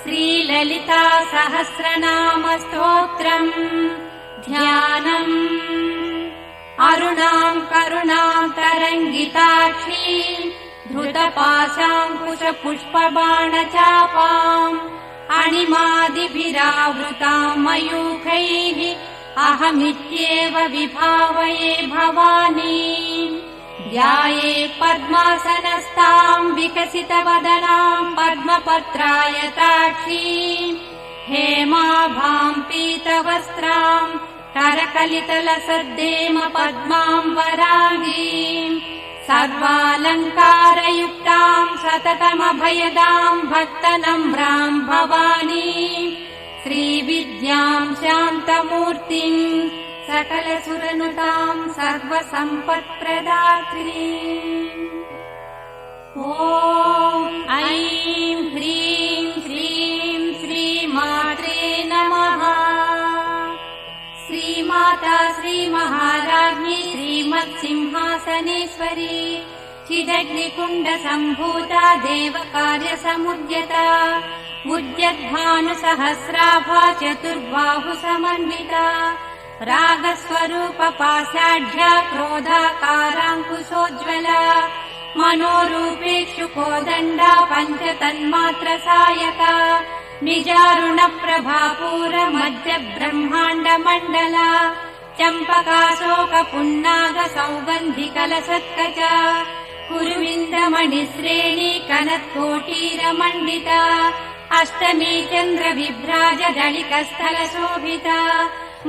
श्रीललिता सहस्रनाम स्तोत्रम् ध्यानम्। अरुणाम् करुणाम् तरङ्गिताक्षीम् धृतपाशाङ्कुशपुष्पबाणचापाम् अणिमादिभिरावृताम् मयूखैः अहमित्येव विभावये भवानीम्। ध्याये पद्मासनस्ताम् विकसितवदनाम् पद्मपत्रायताक्षीम् हेमाभाम् पीतवस्त्राम् करकलितलसद्देम पद्माम् वरागीम् सर्वालङ्कारयुक्ताम् सततमभयदाम् भक्तनम्राम् भवानीम्। श्रीविद्याम् शान्तमूर्तिम् सकलसुरनुताम् सर्वसम्पत्प्रदात्रीम्। ॐ ऐं ह्रीं श्रीं श्रीमात्रे नमः। श्रीमाता श्रीमहाराज्ञी श्रीमत्सिंहासनेश्वरी चिदग्निकुण्डसम्भूता देवकार्यसमुद्यता उद्यद्भानुसहस्राभा चतुर्बाहुसमन्विता रागस्वरूपपाषाढ्या क्रोधाकाराङ्कुशोज्ज्वला मनोरूपेक्षु कोदण्डा पञ्चतन्मात्रसायका निजारुणप्रभापूरमध्यब्रह्माण्डमण्डला चम्पकाशोकपुन्नागसौगन्धिकलसत्कचा कुरुविन्दमणिश्रेणी कनत्कोटीरमण्डिता अष्टमी चन्द्रविभ्राजदलिकस्थलशोभिता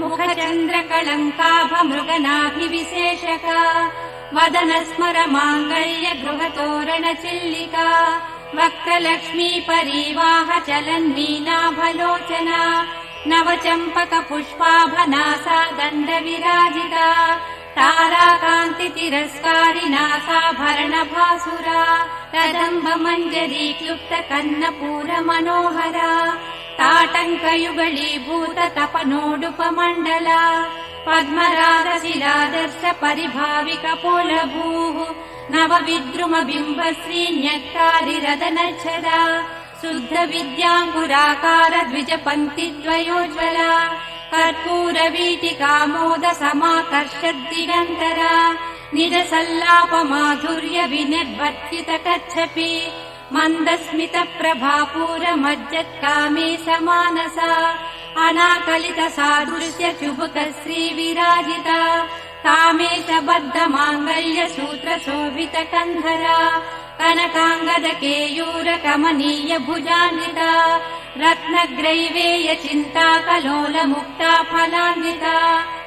मुखचन्द्रकलङ्काभमृगनाभिविशेषका वदनस्मरमाङ्गल्य गृहतोरणचिल्लिका वक्त्रलक्ष्मी परीवाह चलन्मीनाभलोचना नवचम्पकपुष्पाभनासा दण्डविराजिता ताराकान्तितिरस्कारि नासाभरणभासुरा कदम्बमञ्जरी क्लुप्तकर्णपूरमनोहरा ताटङ्कयुगलीभूत तपनोडुपमण्डला पद्मरागशिलादर्श परिभाविकपोलभूः नवविद्रुमबिम्बश्रीन्यक्कारिरदनच्छदा शुद्धविद्याङ्कुराकार द्विजपङ्क्तिद्वयोज्ज्वला कर्पूरवीटिकामोदसमाकर्षद्दिगन्तरा निजसल्लापमाधुर्य विनिर्वर्तितकच्छपि मन्दस्मितप्रभापूरमज्जत्कामे समानसा अनाकलितसादृश्य चुबुकश्रीविराजिता कामेशबद्धमाङ्गल्यसूत्रशोभितकन्धरा कनकाङ्गदकेयूरकमनीय भुजान्विता रत्नग्रैवेय चिन्ताकलोलमुक्ता फलान्विता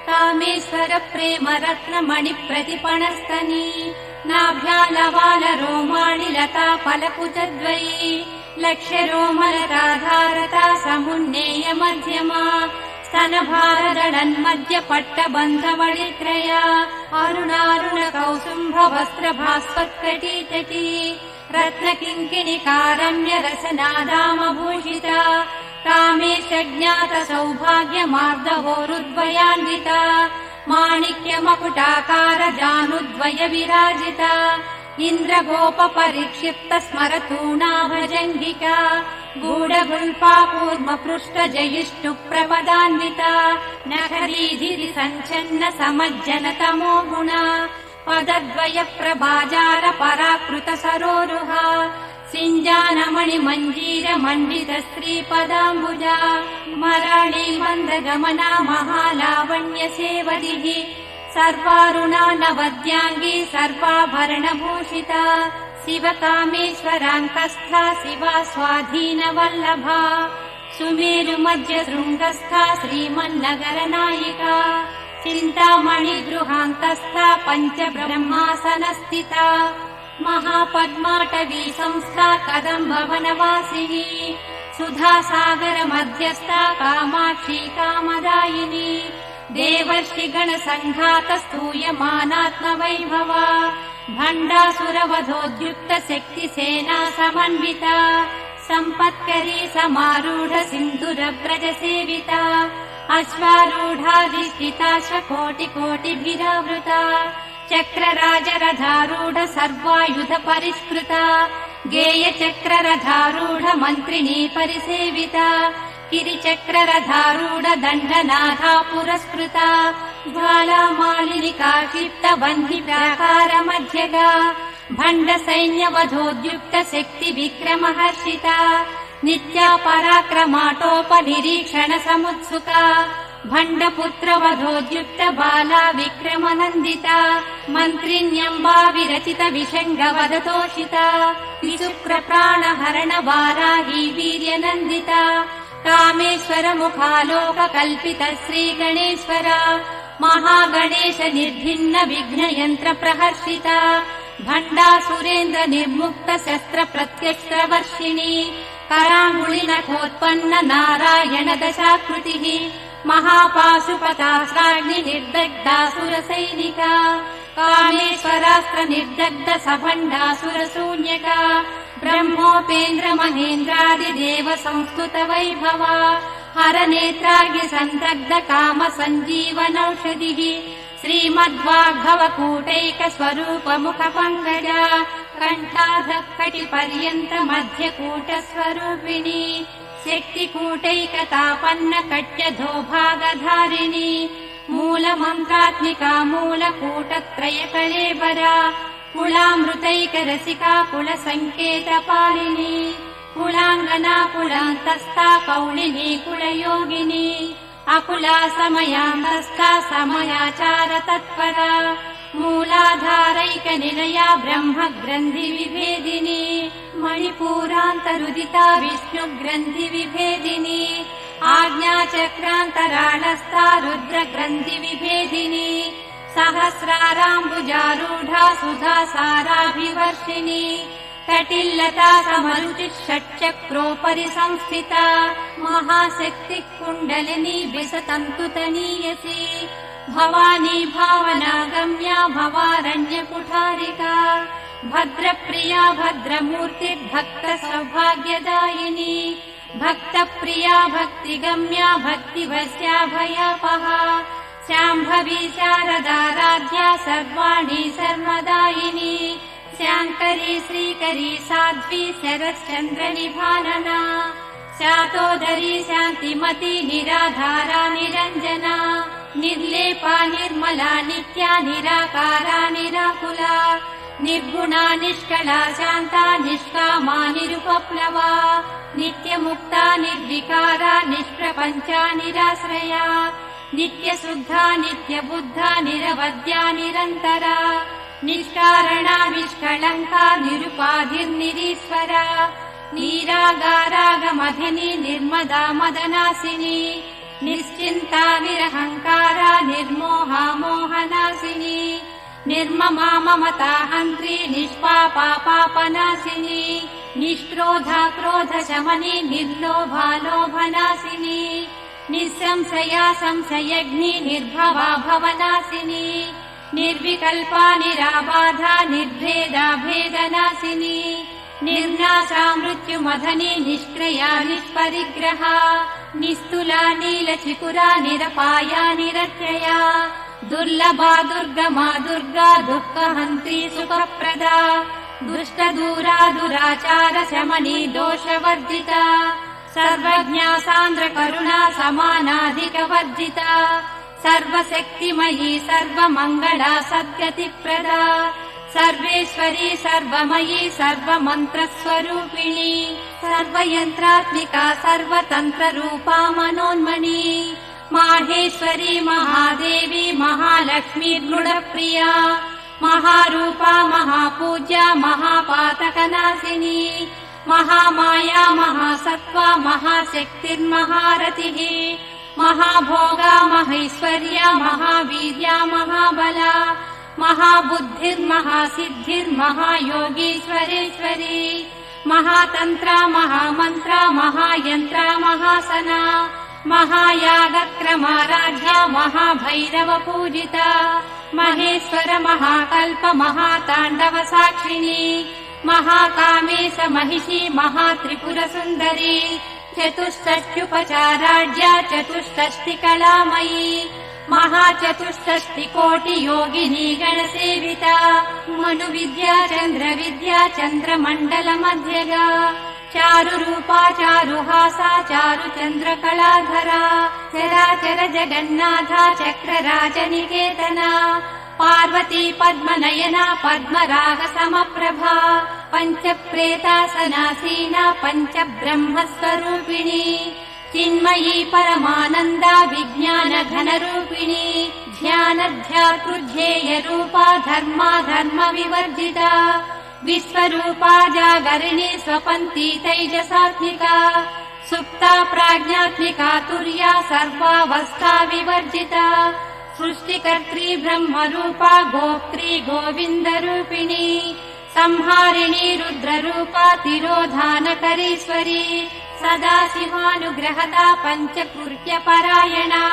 कामेश्वर प्रेम रत्नमणिप्रतिपणस्तनी नाभ्यालवाल रोमाणि लता फलकुचद्वयी लक्ष्यरोमलताधारता समुन्नेय मध्यमा स्तनभारदळन्मध्य पट्टबन्धवळित्रया अरुणारुणकौसुम्भ वस्त्रभास्वत्कटीतटी रत्नकिङ्किणिकारम्य रसनादामभूषिता कामेशज्ञात सौभाग्यमार्दहोरुद्वयान्विता माणिक्यमकुटाकार जानुद्वय विराजिता इन्द्रगोप परिक्षिप्त स्मरतूणाभजङ्गिका गूढगुल्फा कूर्मपृष्ठ जयिष्टु प्रपदान्विता नखरीधिरि सञ्छन्न समज्जन तमो गुणा पदद्वय प्रभाजार पराकृत सरोरुहा सिञ्जानमणि मञ्जीर मण्डित श्रीपदाम्बुजा मराळी मन्दगमना महालावण्य सेवदिः सर्वारुणा नवद्याङ्गी सर्वाभरणभूषिता शिवकामेश्वराङ्कस्था शिवा स्वाधीनवल्लभा सुमेरुमध्य शृङ्गस्था श्रीमन्नगरनायिका चिन्तामणिगृहान्तस्था पञ्चब्रह्मासनस्थिता महापद्माटवी संस्था कदम्बवनवासिनी सुधासागर मध्यस्था कामाक्षी कामदायिनी देवर्षिगणसङ्घात स्तूयमानात्मवैभवा भण्डासुरवधोद्युक्त शक्तिसेना समन्विता सम्पत्करी समारूढ सिन्धुरव्रज सेविता अश्वारूढाधिष्ठिता कोटिकोटिभिरावृता चक्रराजरथारूढ सर्वायुध परिष्कृता गेयचक्ररथारूढ मन्त्रिणी परिसेविता गिरिचक्ररथारूढ दण्डनाथा पुरस्कृता ज्वालामालिनिका क्षिप्त बन्धि प्राकार मध्यगा भण्ड सैन्यवधोद्युक्त शक्ति विक्रमहर्षिता नित्या पराक्रमाटोपनिरीक्षण समुत्सुका भण्डपुत्र वधोद्युक्त बाला विक्रमनन्दिता मन्त्रिण्यम्बा विरचित विषङ्ग वदतोषिता विशुक्र प्राणहरण वाराही वीर्यनन्दिता कामेश्वर मुखालोक कल्पित श्रीगणेश्वरा महागणेश निर्भिन्न विघ्न यन्त्र प्रहर्षिता भण्डासुरेन्द्र निर्मुक्त शस्त्र प्रत्यस्त्रवर्षिणी कराङ्गुलिनखोत्पन्न नारायण दशाकृतिः महापाशुपतास्त्राग्नि निर्दग्धासुरसैनिका कामेश्वरास्त्र निर्दग्ध सभण्डासुरशून्यका ब्रह्मोपेन्द्र महेन्द्रादिदेव संस्तुत वैभवा हरनेत्राग्नि सन्तग्ध काम सञ्जीवनौषधिः श्रीमद्वाग्भवकूटैक स्वरूप मुख पङ्कजा कण्ठाधः कटिपर्यन्त मध्यकूट स्वरूपिणी शक्तिकूटैकतापन्न कट्यधो भागधारिणी मूलमन्त्रात्मिका मूलकूटत्रय कलेबरा कुलामृतैक रसिका कुलसङ्केतपालिनी कुलाङ्गना कुलान्तस्था कौलिनी कुलयोगिनी अकुला समयान्तस्था समयाचार तत्परा मूलाधारैक निलया ब्रह्म ग्रन्थि विभेदिनी मणिपूरान्तरुदिता विष्णु ग्रन्थि विभेदिनी आज्ञाचक्रान्तराळस्था रुद्र ग्रन्थि विभेदिनी सहस्राराम्बुजारूढा सुधा साराभिवर्षिणी कटिल्लता समरुचिः षट्चक्रोपरि संस्थिता महाशक्तिः कुण्डलिनी विसतन्तुतनीयसी भवानी भावनागम्या भवारण्यकुठारिका भद्रप्रिया भद्रमूर्तिर्भक्त सौभाग्यदायिनी भक्तप्रिया भक्तिगम्या भक्तिवश्या भयापहा शाम्भवी शारदाराध्या सर्वाणि सर्वदायिनी शाङ्करी श्रीकरी साध्वी शरश्चन्द्रनिभानना शातोदरी शान्तिमती निराधारा निरञ्जना निर्लेपा निर्मला नित्या निराकारा निराकुला निर्गुणा निष्कला शान्ता निष्कामा निरुपप्लवा नित्यमुक्ता निर्विकारा निष्प्रपञ्चा निराश्रया नित्यशुद्धा नित्यबुद्धा निरवद्या निरन्तरा निष्कारणा निष्कलङ्का निरुपाधिर्निरीश्वरा नीरागारागमधिनी निर्मदा मदनासिनी निश्चिन्ता निरहङ्कारा निर्मोहा मोहनासिनी निर्ममा ममता हन्त्री निष्पापा पापनासिनी निष्क्रोधा क्रोधशमनी निर्लोभा लोभनासिनी निःसंशया संशयग्नि निर्भवा भवनासिनी निर्विकल्पा निराबाधा निर्भेदा भेदनासिनी निर्नाशा मृत्युमधनी निष्क्रिया निष्परिग्रहा निस्तुला नीलचिकुरा निरपाया निरत्यया दुर्लभा दुर्गमा दुर्गा दुःखहन्त्री सुखप्रदा दुष्टदूरा दुराचार शमनी दोषवर्जिता सर्वज्ञा सान्द्र करुणा समानाधिकवर्जिता सर्वशक्तिमयी सर्वमङ्गला सद्गतिप्रदा सर्वेश्वरी सर्वमयी सर्वमन्त्रस्वरूपिणी सर्वयन्त्रात्मिका सर्वतन्त्ररूपा मनोन्मनी माहेश्वरी महादेवी महालक्ष्मी गुणप्रिया महारूपा महापूज्या महापातकनाशिनी महामाया महासत्त्वा महाशक्तिर्महारतिः महाभोगा महैश्वर्या महावीर्या महाबला महाबुद्धिर्महासिद्धिर्महायोगीश्वरेश्वरी महातन्त्रा महामन्त्रा महायन्त्रा महासना महायागक्रमाराध्या महाभैरव पूजिता महेश्वर महाकल्प महाताण्डव साक्षिणी महाकामेश महिषी महात्रिपुरसुन्दरी चतुष्षष्ट्युपचाराढ्या चतुष्षष्टिकलामयी महाचतुष्षष्टिकोटियोगिनी गणसेविता मनुविद्या चन्द्रविद्या चन्द्रमण्डलमध्यगा चारुरूपा चारुहासा चारुचन्द्रकलाधरा चराचर जगन्नाथा चक्रराजनिकेतना पार्वती पद्मनयना पद्मरागसमप्रभा पञ्चप्रेतासनासीना पञ्चब्रह्मस्वरूपिणी चिन्मयी परमानन्दा विज्ञानघनरूपिणी ध्यानध्यातृध्येयरूपा धर्माधर्मविवर्जिता विश्वरूपा जागरिणी स्वपन्ती तैजसात्मिका सुप्ता प्राज्ञात्मिका तुर्या सर्वावस्था विवर्जिता सृष्टिकर्त्री ब्रह्मरूपा गोप्त्री गोविन्दरूपिणी संहारिणी रुद्ररूपा तिरोधानकरीश्वरी सदा शिवानुग्रहदा पञ्चकृत्यपरायणा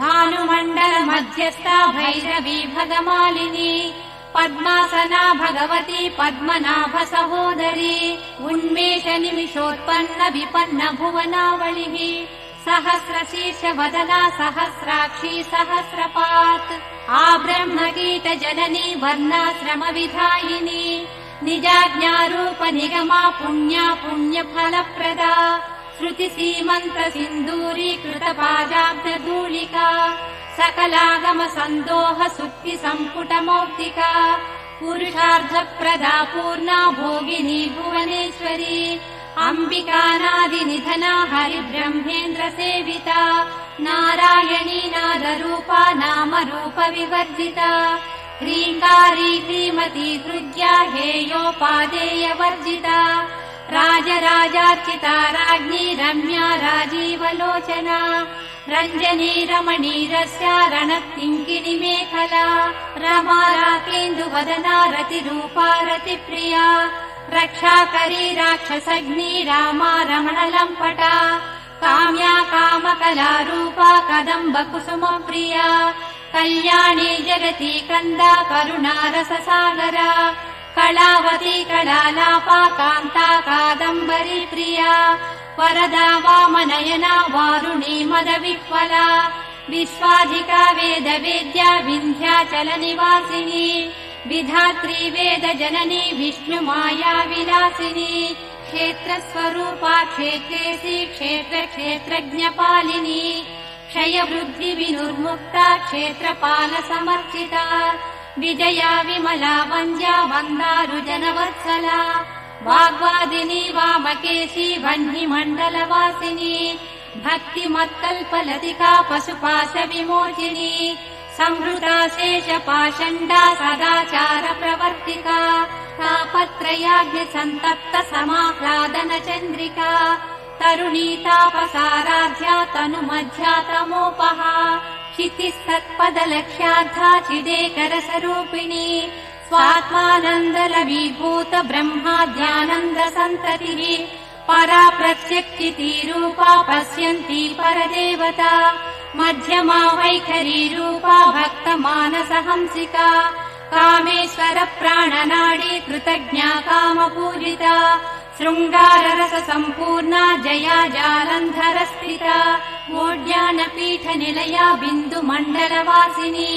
भानुमण्डलमध्यस्था भैरवी भगमालिनी पद्मासना भगवती पद्मनाभ सहोदरी उन्मेष निमिषोत्पन्न विपन्न भुवनावलिः सहस्रशीर्ष वदना सहस्राक्षी सहस्रपात् आब्रह्मकीट जननी वर्णाश्रम विधायिनी निजाज्ञारूप निगमा पुण्या पुण्यफलप्रदा श्रुति सीमन्त सिन्दूरीकृत पादाब्जधूलिका सकलागम सन्दोह सुक्ति सम्पुट मौक्तिका पुरुषार्थप्रदा पूर्णा भोगिनी भुवनेश्वरी अम्बिकानादिनिधना हरिब्रह्मेन्द्र सेविता नारायणी नादरूपा नामरूप विवर्जिता ह्रीङ्कारी श्रीमती हृद्या हेयोपादेयवर्जिता राजराजार्चिता राज्ञी रम्या राजीवलोचना रञ्जनी रमणीरस्या रणत्किङ्किणी मेखला रमा राकेन्दुवदना रतिरूपा रतिप्रिया रक्षाकरी राक्षसग्नी रामा रमणलम्पटा काम्या कामकलारूपा कदम्ब कुसुमप्रिया कल्याणी जगती कन्दा करुणारससागरा कलावती कलालापा कान्ता कादम्बरी प्रिया वरदा वामनयना वारुणी मदविह्वला विश्वाधिका वेदवेद्या विन्ध्याचलनिवासिनी विधात्री वेद जननी विष्णुमाया विलासिनी क्षेत्रस्वरूपा क्षेत्रेसी क्षेत्र क्षेत्रज्ञपालिनी क्षयवृद्धि विनुर्मुक्ता क्षेत्रपाल समर्चिता विजया विमला वन्द्या वन्दारुजनवत्सला वाग्वादिनी वामकेशी वह्निमण्डलवासिनी भक्तिमत्कल्पलतिका पशुपाश विमोचिनी संहृता शेषपाषण्डा सदाचार प्रवर्तिका तापत्रयाग्नि सन्तप्त समाह्लादन चन्द्रिका तरुणीतापसाराध्या तनुमध्या तमोपहा क्षितिस्तत्पदलक्ष्यार्था चिदेकरसरूपिणी स्वात्मानन्दलवीभूत ब्रह्माद्यानन्द सन्ततिः परा प्रत्यक्षितिरूपा पश्यन्ती परदेवता मध्यमा वैखरी रूपा भक्तमानसहंसिका कामेश्वर प्राणनाडी कृतज्ञा कामपूजिता शृङ्गाररस सम्पूर्णा जया जालन्धर स्थिता वोड्यानपीठ निलया बिन्दुमण्डलवासिनी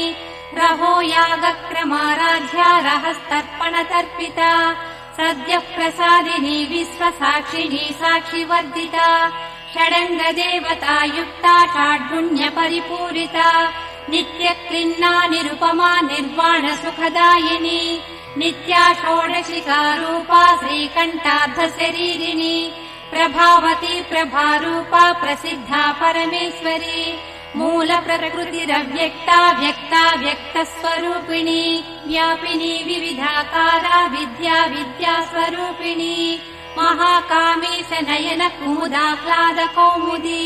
रहो यागक्रमाराध्या रहस्तर्पणतर्पिता सद्यः प्रसादिनी विश्वसाक्षिणी साक्षिवर्धिता षडङ्गदेवता युक्ता षाड्गुण्यपरिपूरिता नित्यक्लिन्ना निरुपमा निर्वाण सुखदायिनी नित्या षोडशिका रूपा श्रीकण्ठार्धशरीरिणी प्रभावती प्रभारूपा प्रसिद्धा परमेश्वरी मूल प्रकृतिरव्यक्ता व्यक्ता व्यक्तस्वरूपिणी व्यापिनी विविधाकारा विद्या विद्यास्वरूपिणी महाकामेश नयन कुमुदाह्लाद कौमुदी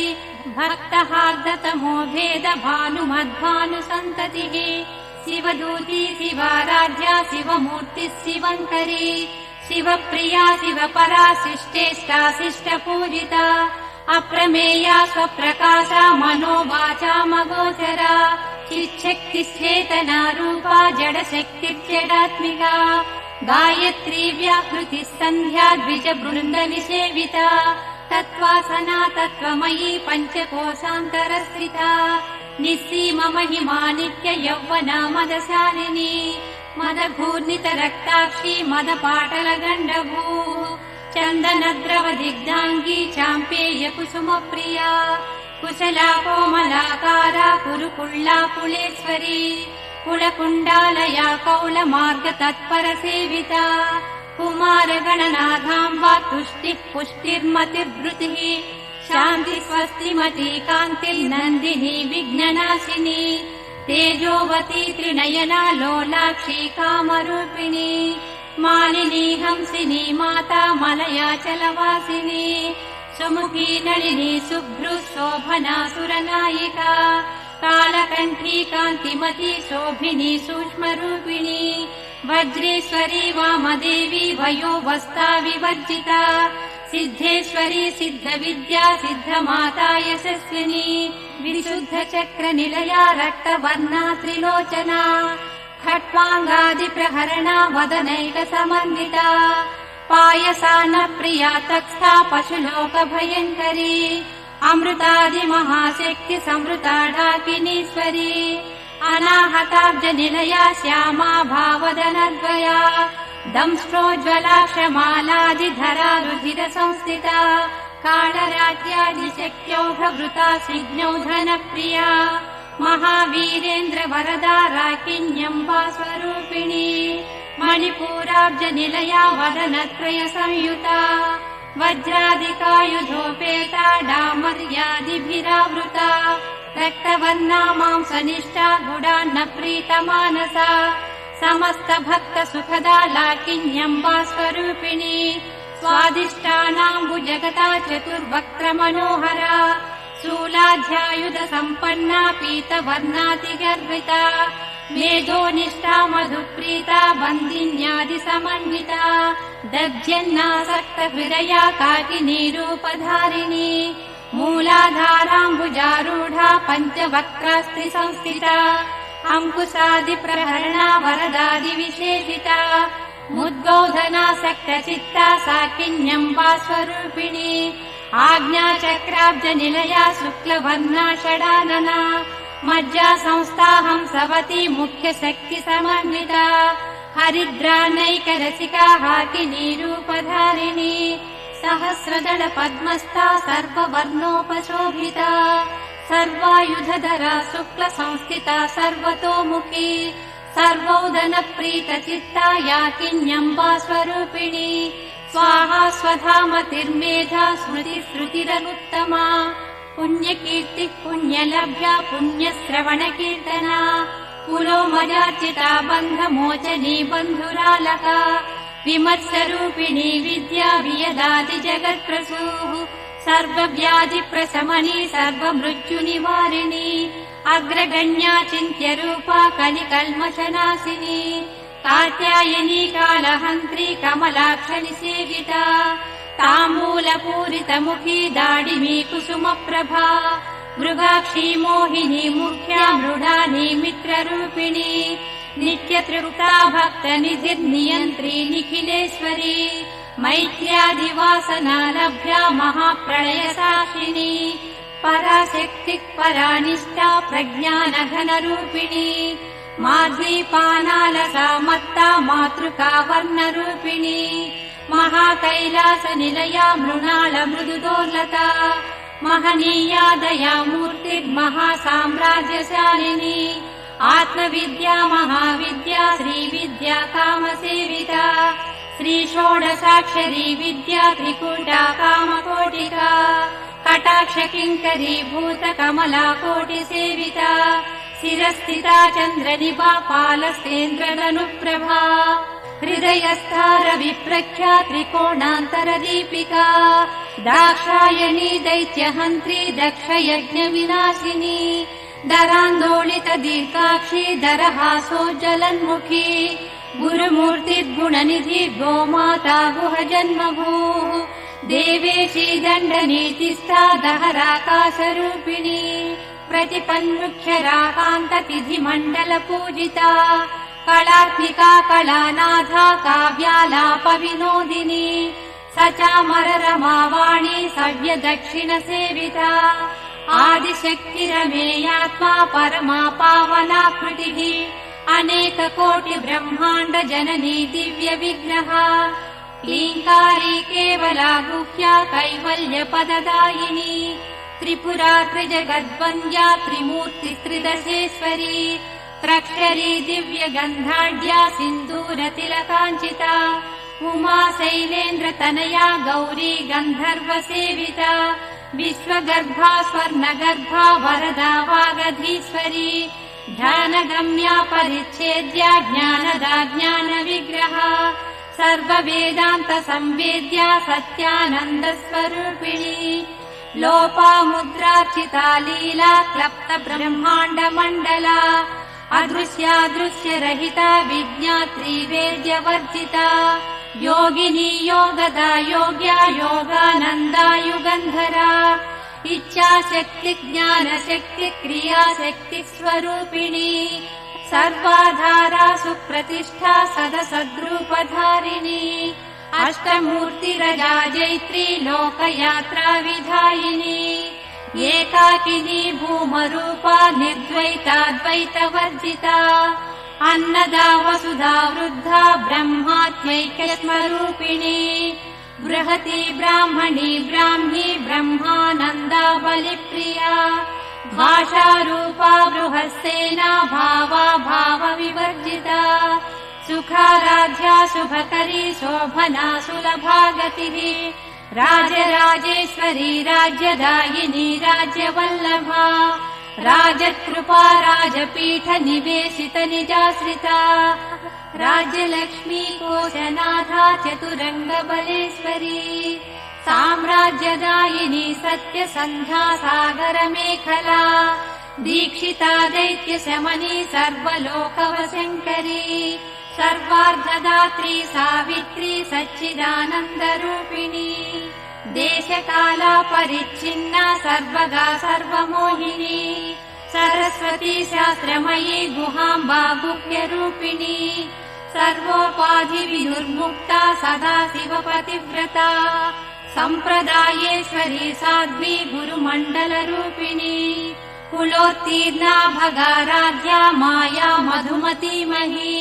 भक्तहार्दतमो भेद भानुमद्भानुसन्ततिः शिवदूती शिवाराध्या शिवमूर्तिः शिवङ्करी शिवप्रिया शिवपरा शिष्टेष्टा शिष्टपूजिता अप्रमेया स्वप्रकाशा मनोवाचामगोचरा चिच्छक्तिश्चेतना रूपा जडशक्तिर्जडात्मिका गायत्री व्याकृतिः सन्ध्या द्विजबृन्दनिसेविता तत्त्वासना तत्त्वमयी पञ्चकोशान्तरस्थिता निस्सीम महिमा नित्य यौवना मदशालिनी मदघूर्णित रक्ताक्षी मदपाटल गण्डभूः चन्दनद्रव दिग्धाङ्गी चाम्पेय कुसुम प्रिया कुशला कोमलाकारा कुरुकुल्ला कुलेश्वरी कुलकुण्डालया कौलमार्ग तत्पर सेविता कुमारगणनाथाम्बा तुष्टिः पुष्टिर्मतिर्वृतिः शान्ति स्वस्तिमती कान्तिर्नन्दिनी विघ्ननाशिनी तेजोवती त्रिनयना लोलाक्षी कामरूपिणी मालिनी हंसिनी माता मलयाचलवासिनी सुमुखी नलिनी शुभ्रु शोभना सुरनायिका कालकण्ठी कान्तिमती शोभिनी सूक्ष्मरूपिणी वज्रेश्वरी वामदेवी वयोवस्था विवर्जिता सिद्धेश्वरी सिद्धविद्या सिद्धमाता यशस्विनी विशुद्धचक्रनिलया रक्तवर्णा त्रिलोचना खट्वाङ्गादिप्रहरणा वदनैकसमन्विता पायसान्न प्रिया तत्स्था पशुलोकभयङ्करी अमृतादिमहाशक्ति संवृता डाकिनीश्वरी अनाहताब्जनिलया श्यामा भावदनद्वया दंष्ट्रोज्ज्वलाक्षमालादिधरा रुधिरसंस्थिता कालराज्यादिशक्त्यौघवृता स्निग्धौधनप्रिया महावीरेन्द्रवरदा राकिन्यम्बा स्वरूपिणी मणिपूराब्जनिलया वदनत्रयसंयुता वज्रादिकायुधोपेता डामर्यादिभिरावृता रक्तवर्णा मांसनिष्ठा गुडान्न प्रीतमानसा समस्त भक्त सुखदा लाकिन्यम्बा स्वरूपिणी स्वादिष्टानाम्बुजगता चतुर्वक्त्र मनोहरा शूलाध्यायुध सम्पन्ना पीतवर्णातिगर्विता मेधोनिष्ठा मधुप्रीता बन्दिन्यादि समन्विता दध्यन्नासक्त हृदया काकिनी रूपधारिणी मूलाधाराम्बुजारूढा पञ्चवक्त्रास्त्रि संस्थिता अंकुशादिप्रहरणा वरदादिविशेषिता मुद्गोधनासक्तचित्ता साकिन्यम्बा स्वरूपिणी आज्ञाचक्राब्जनिलया शुक्लवर्णा षडानना मज्जा संस्थाहंसवती मुख्यशक्तिसमन्विता हरिद्रानैकरसिका हाकिनी रूपधारिणी सहस्रदल पद्मस्था सर्ववर्णोपशोभिता सर्वायुधधरा शुक्लसंस्थिता सर्वतोमुखी सर्वोदनप्रीतचित्ता याकिन्यम्बा स्वरूपिणी स्वाहा स्वधामतिर्मेधा स्मृतिश्रुतिरनुत्तमा पुण्यकीर्तिः पुण्यलभ्या पुण्यश्रवणकीर्तना पुरोमजार्चिता बन्धमोचनी बन्धुरालका विमर्शरूपिणी विद्या वियदादिजगत्प्रसूः सर्वव्याधिप्रशमनी सर्वमृत्युनिवारिणी अग्रगण्या चिन्त्यरूपा कलिकल्मषनाशिनी कात्यायनी कालहन्त्री कमलाक्षनिसेविता ताम्बूलपूरितमुखी दाडिमी कुसुमप्रभा मृगाक्षी मोहिनी मुख्या मृडानी मित्ररूपिणी नित्यतृप्ता भक्तनिधिर्नियन्त्री निखिलेश्वरी मैत्र्यादिवासना लभ्या महाप्रलयसाक्षिणी पराशक्तिः परानिष्ठा प्रज्ञानघनरूपिणी माध्वीपानालसा मत्ता मातृका वर्णरूपिणी महाकैलासनिलया मृणाल मृदुदोर्लता महनीया दया मूर्तिर्महासाम्राज्यशालिनी आत्मविद्या महाविद्या श्रीविद्या कामसेविता श्रीषोडशाक्षरी विद्या त्रिकूटा कामकोटिका कटाक्षकिङ्करी भूतकमला कोटिसेविता शिरस्थिता चन्द्रनिभा पालस्तेन्द्रदनुप्रभा हृदयस्था रविप्रख्या त्रिकोणान्तरदीपिका दाक्षायणी दैत्यहन्त्री दक्षयज्ञविनाशिनी दरान्दोलित दीर्घाक्षी दरहासोज्ज्वलन्मुखी गुरुमूर्तिर्गुणनिधि गोमाता गुहजन्मभूः देवेशी दण्डनीतिस्था दहराकाशरूपिणी प्रतिपन्मुख्यराकान्ततिथिमण्डलपूजिता कलात्मिका कलानाथा काव्यालापविनोदिनी स चामररमावाणी सव्यदक्षिणसेविता आदिशक्तिरमेयात्मा परमा पावनाकृतिः अनेककोटि ब्रह्माण्ड जननी दिव्य विग्रह क्लीङ्कारी केवला गुह्या कैवल्यपददायिनी त्रिपुरा त्रिजगद्वन्द्या त्रिमूर्ति त्रिदशेश्वरी त्रक्षरी दिव्यगन्धाढ्या सिन्दूरतिलकाञ्चिता उमा शैलेन्द्रतनया गौरी गन्धर्वसेविता विश्वगर्भा स्वर्णगर्भा वरदा वागधीश्वरी ध्यानगम्या परिच्छेद्या ज्ञानदा ज्ञानविग्रहा सर्ववेदान्तसंवेद्या सत्यानन्दस्वरूपिणी लोपामुद्रार्चिता लीला क्लप्त ब्रह्माण्डमण्डला अदृश्यादृश्यरहिता विज्ञात्री वेद्यवर्जिता योगिनी योगदा योग्या योगानन्दा युगन्धरा इच्छाशक्ति ज्ञानशक्ति क्रियाशक्ति स्वरूपिणी सर्वाधारा सुप्रतिष्ठा सदसद्रूपधारिणी अष्टमूर्तिरजा जैत्री लोकयात्रा विधायिनी एकाकिनी भूमरूपा निर्द्वैताद्वैतवर्जिता अन्नदा वसुधा वृद्धा ब्रह्मात्मैक्यस्वरूपिणी बृहती ब्राह्मणी ब्राह्मी ब्रह्मानन्दा बलिप्रिया भाषारूपा बृहस्सेना भावा भावविवर्जिता सुखाराध्या शुभकरी शोभना सुलभा गतिः राजराजेश्वरी राज्यदायिनी राज्यवल्लभा राजकृपा राजपीठ निवेशित निजाश्रिता राज्यलक्ष्मी कोशनाथा चतुरङ्गबलेश्वरी साम्राज्यदायिनी सत्यसन्ध्या सागरमेखला दीक्षिता दैत्यशमनी सर्वलोकवशङ्करी सर्वार्धदात्री सावित्री सच्चिदानन्दरूपिणी देशकाला परिच्छिन्ना सर्वगा सर्वमोहिनी सरस्वती शास्त्रमयी गुहाम्बा गुह्यरूपिणी सर्वोपाधिविदुर्मुक्ता सदा शिवपतिव्रता सम्प्रदायेश्वरी साध्वी गुरुमण्डलरूपिणी कुलोत्तीर्णा भगाराध्या माया मधुमतीमही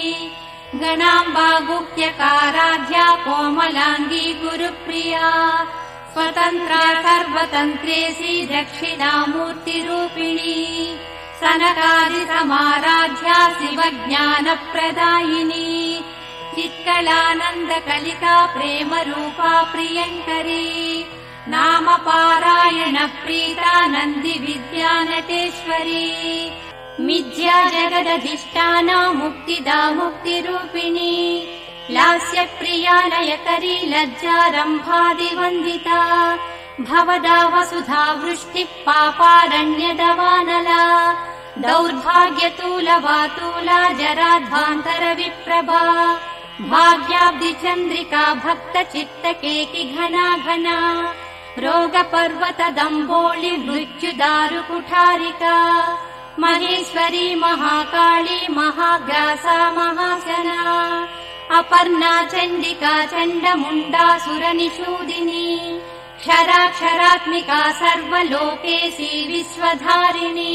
गणाम्बा गुह्यकाराध्या कोमलाङ्गी गुरुप्रिया स्वतन्त्रा सर्वतन्त्रेशी दक्षिणामूर्तिरूपिणी सनकादिसमाराध्या शिवज्ञानप्रदायिनी चित्कलानन्दकलिका प्रेमरूपा प्रियङ्करी नामपारायण प्रीता नन्दिविद्या नटेश्वरी मिथ्या जगदधिष्ठाना मुक्तिदा मुक्तिरूपिणी लास्यप्रिया लयकरी लज्जारम्भादिवन्दिता भवदा वसुधा वृष्टिः पापारण्यदवानला दौर्भाग्यतूलवातूला जराध्वान्तरविप्रभा भाग्याब्धिचन्द्रिका भक्तचित्तकेकि घना घना रोगपर्वतदम्बोळि मृत्युदारुकुठारिका महेश्वरी महाकाली महाग्रासा महाशना अपर्णा चण्डिका चण्डमुण्डासुरनिषूदिनी क्षराक्षरात्मिका सर्वलोकेशी विश्वधारिणी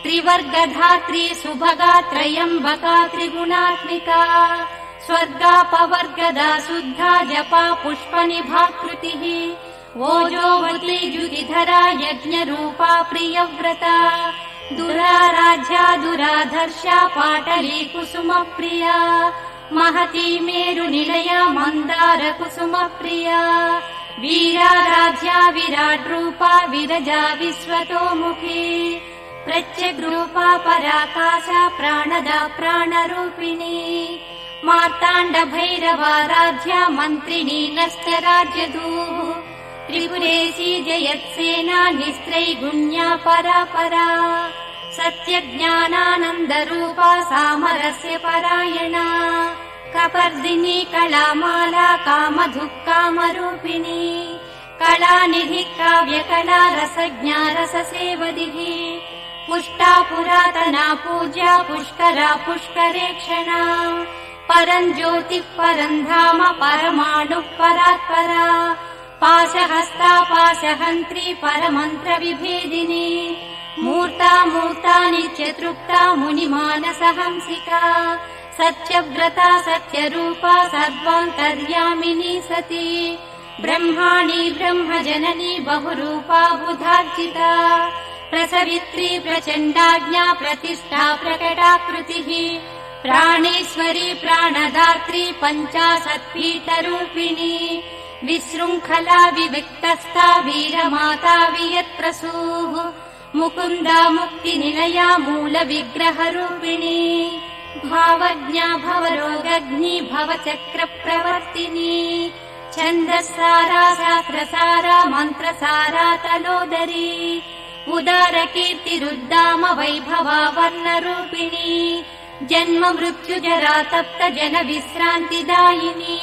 त्रिवर्गधात्री सुभगा त्रयम्बका त्रिगुणात्मिका स्वर्गापवर्गदा शुद्धा जपा पुष्पनिभाकृतिः ओजोवती जुगिधरा यज्ञरूपा प्रियव्रता दुराराध्या दुराधर्षा पाटली कुसुमप्रिया महती मेरुनिलया मन्दार कुसुमप्रिया वीराराध्या विराट्रूपा विरजा विश्वतोमुखी प्रत्यग्रूपा पराकाशा प्राणदा प्राणरूपिणी मार्ताण्डभैरवाराध्या मन्त्रिणी नष्टराज्यदूः त्रिपुरेशी जयत्सेना निस्त्रैगुण्या परापरा सत्यज्ञानानन्दरूपा सामरस्य परायणा कपर्दिनी कलामाला कामधुक्कामरूपिणी कलानिधिः काव्यकला रसज्ञा रससेवदिः पुष्टा पुरातना पूज्या पुष्करा पुष्करेक्षणा परं ज्योतिः परं धाम परमाणुः परात्परा पाशहस्ता पाशहन्त्री परमन्त्रविभेदिनी मूर्ता मूर्ता नित्यतृप्ता मुनिमानसहंसिका सत्यव्रता सत्यरूपा सर्वान्तर्यामिनी सती ब्रह्माणि ब्रह्मजननी बहुरूपा बुधार्जिता प्रसवित्री प्रचण्डाज्ञा प्रतिष्ठा प्रकटाकृतिः प्राणेश्वरी प्राणदात्री पञ्चाशत्पीठरूपिणी विशृङ्खला विविक्तस्था वीरमाता वियत्प्रसूः मुकुन्दा मुक्तिनिलया मूलविग्रहरूपिणी भावज्ञा भवरोगग्नि भवचक्रप्रवर्तिनी छन्दस्सारा शास्त्रसारा मन्त्रसारा तलोदरी उदारकीर्तिरुद्दाम वैभवा वर्णरूपिणी जन्म मृत्युजरा तप्त जन विश्रान्तिदायिनी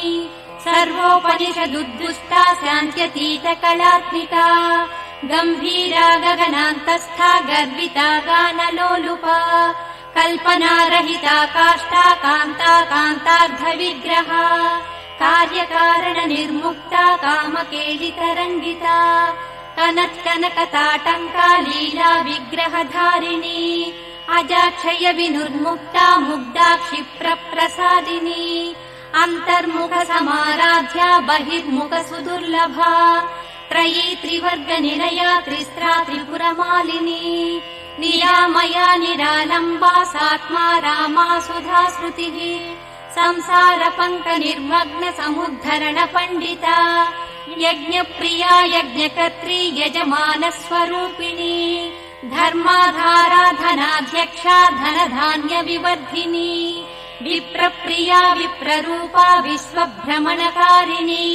सर्वोपनिषदुद्दुष्टा शान्त्यतीत कलात्मिका गम्भीरा गगनान्तस्था गर्विता गानलोलुपा कल्पनारहिता काष्ठा कान्ता कान्तार्धविग्रहा कार्यकारण निर्मुक्ता कामकेलितरङ्गिता कनत्कनकताटङ्का लीला विग्रहधारिणी अजाक्षय विनुर्मुक्ता मुग्धा क्षिप्रप्रसादिनी अन्तर्मुख समाराध्या बहिर्मुख सुदुर्लभा त्रयी त्रिवर्गनिलया त्रिस्त्रा त्रिपुरमालिनी निरामया निरालम्बा सात्मा रामा सुधा श्रुतिः संसारपङ्क निर्मग्न समुद्धरण पण्डिता यज्ञप्रिया यज्ञकर्त्री यजमानस्वरूपिणी धर्माधारा धनाध्यक्षा धनधान्यविवर्धिनी विप्रप्रिया विप्ररूपा विश्वभ्रमणकारिणी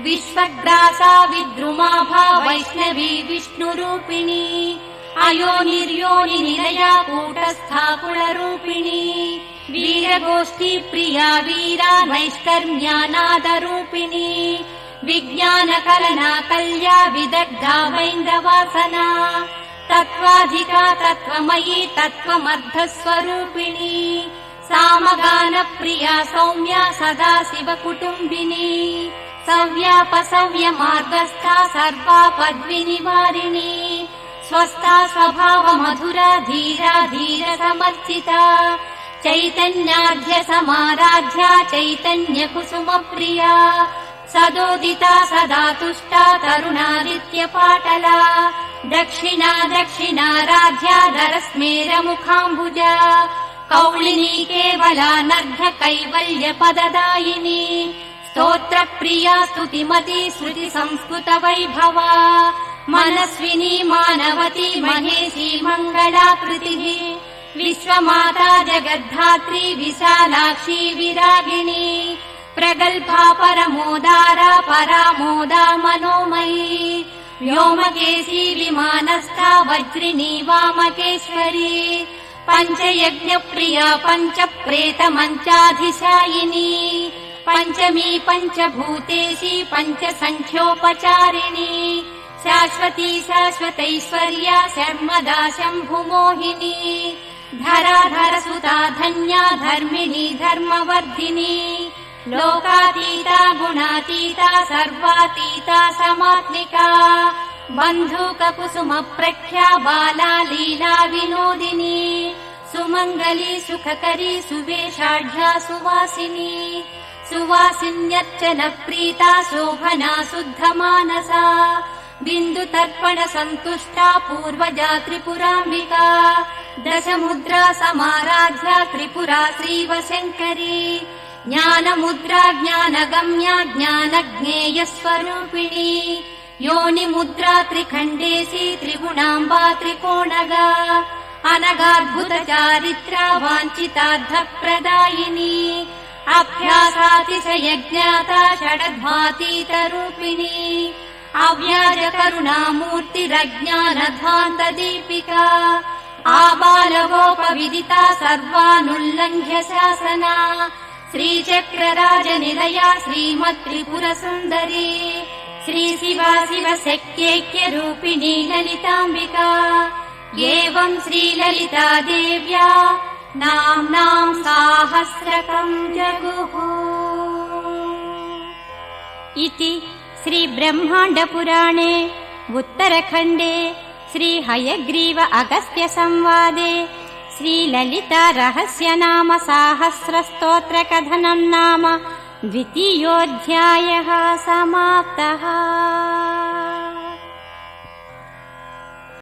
विश्वग्रासा विद्रुमाभा वैष्णवी विष्णुरूपिणी अयोनिर्योनिनिलया कूटस्था कुलरूपिणी वीरगोष्ठी प्रिया वीरा नैष्कर्म्यानादरूपिणी विज्ञानकलना कल्या विदग्धा वैन्दवासना तत्त्वाधिका तत्त्वमयी तत्त्वमर्धस्वरूपिणी सामगानप्रिया सौम्या सदा शिवकुटुम्बिनी सव्यापसव्य मार्गस्था सर्वापद्विनिवारिणी स्वस्था स्वभाव मधुरा धीरा धीर समर्चिता चैतन्याढ्य समाराध्या चैतन्य कुसुम प्रिया सदोदिता सदा तुष्टा तरुणादित्य पाटला दक्षिणा दक्षिणाराध्या धरस्मेर मुखाम्बुजा कौलिनी केवला नर्घ कैवल्य पददायिनी स्तोत्र प्रिया स्तुतिमती श्रुति संस्कृत वैभवा मनस्विनी मानवती महेशी मङ्गलाकृतिः विश्वमाता जगद्धात्री विशालाक्षी विरागिणी प्रगल्भा परमोदारा परामोदा मनोमयी व्योमकेशी विमानस्था वज्रिणी वामकेश्वरी पञ्चयज्ञप्रिया पञ्चप्रेतमञ्चाधिशायिनी पञ्चमी पञ्चभूतेशी पञ्चसङ्ख्योपचारिणी शाश्वती शाश्वतैश्वर्या शर्मदा शम्भुमोहिनी धराधरसुता धन्या धर्मिणी धर्मवर्धिनी लोकातीता गुणातीता सर्वातीता समात्मिका बन्धूककुसुम प्रख्या बाला लीला विनोदिनी सुमङ्गली सुखकरी सुवेशाढ्या सुवासिनी सुवासिन्यर्चन प्रीता शोभना शुद्धमानसा बिन्दुतर्पण सन्तुष्टा पूर्वजा त्रिपुराम्बिका दशमुद्रा समाराध्या त्रिपुरा श्रीवशङ्करी ज्ञानमुद्रा ज्ञानगम्या ज्ञानज्ञेयस्वरूपिणी योनिमुद्रा त्रिखण्डेशी त्रिगुणाम्बा त्रिकोणगा अनगाद्भुत चारित्रा वाञ्छितार्थप्रदायिनी अभ्यासातिशयज्ञाता षडध्वातीतरूपिणी अव्याजकरुणामूर्तिरज्ञानध्वान्तदीपिका आबालगोपविदिता सर्वानुल्लङ्घ्य शासना श्रीचक्रराजनिलया श्रीमत्त्रिपुरसुन्दरी श्रीशिवा शिवशक्त्यैक्यरूपिणी ललिताम्बिका एवं श्रीललिता देव्या नाम्नां साहस्रकं जगुः इति श्रीब्रह्माण्डपुराणे उत्तरखण्डे श्रीहयग्रीव अगस्त्यसंवादे श्रीललिता रहस्यनाम साहस्रस्तोत्रकथनं नाम द्वितीयोऽध्यायः समाप्तः।